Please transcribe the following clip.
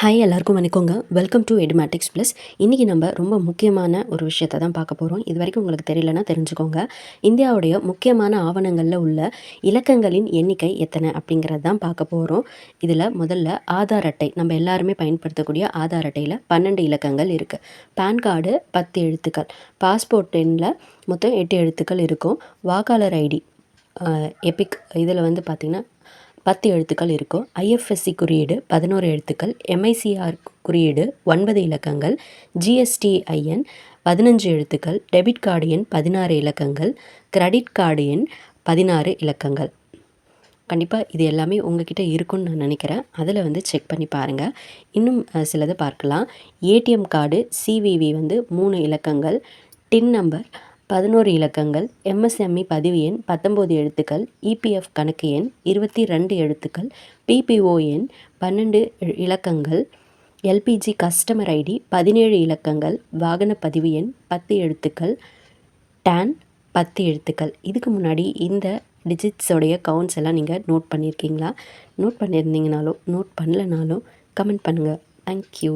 Hi எல்லாருக்கும் வணக்கங்க. Welcome to Edumatics plus. இன்றைக்கி நம்ம ரொம்ப முக்கியமான ஒரு விஷயத்தை தான் பார்க்க போகிறோம். இது வரைக்கும் உங்களுக்கு தெரியலனா தெரிஞ்சுக்கோங்க. இந்தியாவுடைய முக்கியமான ஆவணங்களில் உள்ள இலக்கங்களின் எண்ணிக்கை எத்தனை அப்படிங்கிறது தான் பார்க்க போகிறோம். இதில் முதல்ல ஆதார் அட்டை, நம்ம எல்லாருமே பயன்படுத்தக்கூடிய ஆதார் அட்டையில் 12 இலக்கங்கள் இருக்குது. பேன் கார்டு 10 எழுத்துக்கள், பாஸ்போர்ட் எண்ணில் மொத்தம் 8 எழுத்துக்கள் இருக்கும். வாக்காளர் ஐடி எபிக் இதில் வந்து பார்த்திங்கன்னா 10 எழுத்துக்கள் இருக்கும். ஐஎஃப்எஸ்சி குறியீடு 11 எழுத்துக்கள், எம்ஐசிஆர் குறியீடு 9 இலக்கங்கள், ஜிஎஸ்டிஐஎன் 15 எழுத்துக்கள், டெபிட் கார்டு எண் 16 இலக்கங்கள், கிரெடிட் கார்டு எண் 16 இலக்கங்கள். கண்டிப்பாக இது எல்லாமே உங்ககிட்ட இருக்குன்னு நான் நினைக்கிறேன். அதில் வந்து செக் பண்ணி பாருங்கள். இன்னும் சிலது பார்க்கலாம். ஏடிஎம் கார்டு சிவிவி வந்து 3 இலக்கங்கள், டின் நம்பர் 11 இலக்கங்கள், எம்எஸ்எம்இ பதிவு எண் 19 எழுத்துக்கள், இபிஎஃப் கணக்கு எண் 22 எழுத்துக்கள், பிபிஓ எண் 12 இலக்கங்கள், எல்பிஜி கஸ்டமர் ஐடி 17 இலக்கங்கள், வாகன பதிவு எண் 10 எழுத்துக்கள், டான் 10 எழுத்துக்கள். இதுக்கு முன்னாடி இந்த டிஜிட்ஸோடைய கவுண்ட்ஸ் எல்லாம் நீங்கள் நோட் பண்ணியிருக்கீங்களா? நோட் பண்ணியிருந்தீங்கனாலும் நோட் பண்ணலனாலும் கமெண்ட் பண்ணுங்கள். தேங்க்யூ.